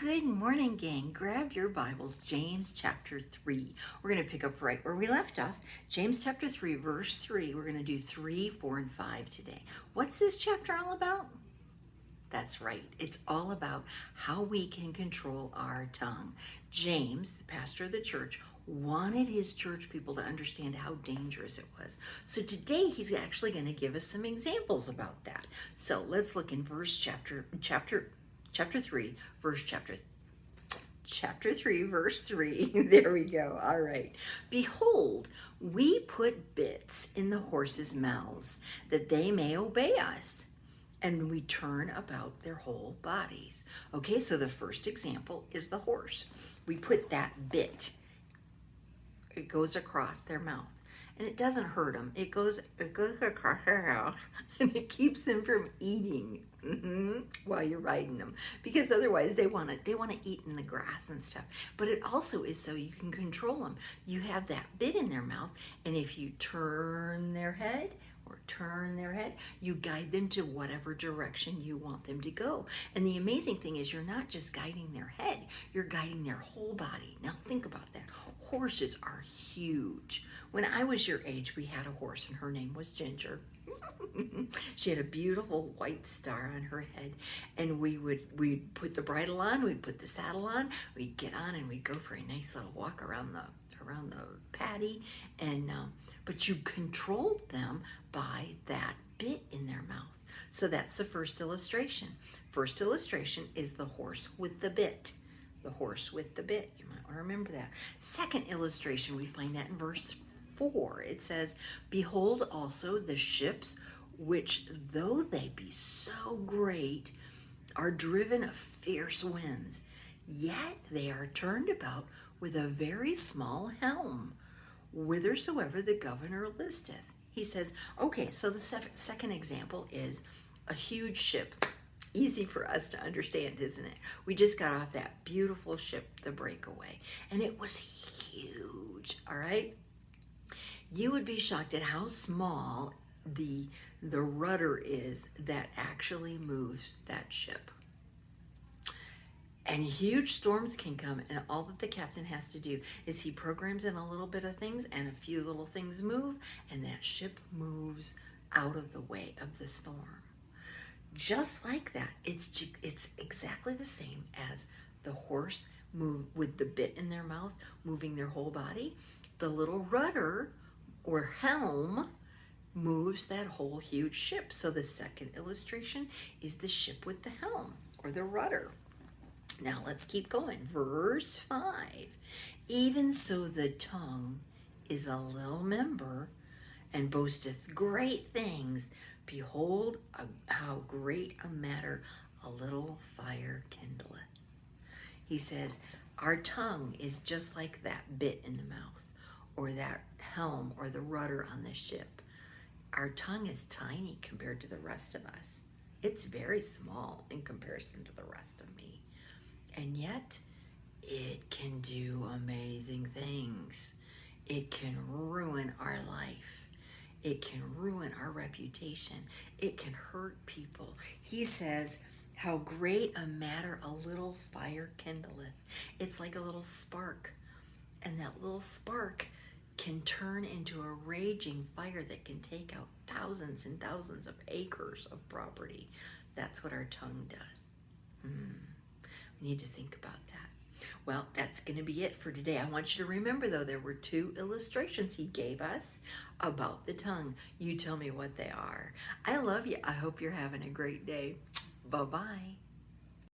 Good morning, gang. Grab your Bibles, James chapter 3. We're going to pick up right where we left off. James chapter 3, verse 3. We're going to do 3, 4, and 5 today. What's this chapter all about? That's right. It's all about how we can control our tongue. James, the pastor of the church, wanted his church people to understand how dangerous it was. So today he's actually going to give us some examples about that. So let's look in chapter 3, chapter 3, verse 3. There we go. All right. Behold, we put bits in the horses' mouths that they may obey us, and we turn about their whole bodies. Okay, so the first example is the horse. We put that bit. It goes across their mouth. And it doesn't hurt them. It goes across their mouth, and it keeps them from eating while you're riding them, because otherwise they want to eat in the grass and stuff. But it also is so you can control them. You have that bit in their mouth, and if you turn their head, you guide them to whatever direction you want them to go. And the amazing thing is you're not just guiding their head, you're guiding their whole body. Now think about that. Horses are huge. When I was your age, we had a horse, and her name was Ginger. She had a beautiful white star on her head, and we'd put the bridle on, we'd put the saddle on, we'd get on, and we'd go for a nice little walk around the paddy, and but you controlled them by that bit in their mouth. So that's the first illustration. First illustration is the horse with the bit. The horse with the bit. You might want to remember that. Second illustration, we find that in verse 4. It says, behold also the ships, which though they be so great, are driven of fierce winds, yet they are turned about with a very small helm, whithersoever the governor listeth. He says, okay, so the second example is a huge ship. Easy for us to understand, isn't it? We just got off that beautiful ship, the Breakaway, and it was huge, all right? You would be shocked at how small the rudder is that actually moves that ship. And huge storms can come, and all that the captain has to do is he programs in a little bit of things, and a few little things move, and that ship moves out of the way of the storm. Just like that, it's exactly the same as the horse move with the bit in their mouth, moving their whole body. The little rudder or helm moves that whole huge ship. So the second illustration is the ship with the helm or the rudder. Now let's keep going. Verse 5. Even so the tongue is a little member, and boasteth great things. Behold, how great a matter a little fire kindleth. He says, our tongue is just like that bit in the mouth, or that helm, or the rudder on the ship. Our tongue is tiny compared to the rest of us. It's very small in comparison to the rest of me. And yet, it can do amazing things. It can ruin our life. It can ruin our reputation. It can hurt people. He says, how great a matter a little fire kindleth. It's like a little spark. And that little spark can turn into a raging fire that can take out thousands and thousands of acres of property. That's what our tongue does. We need to think about that. Well, that's going to be it for today. I want you to remember, though, there were 2 illustrations he gave us about the tongue. You tell me what they are. I love you. I hope you're having a great day. Bye-bye.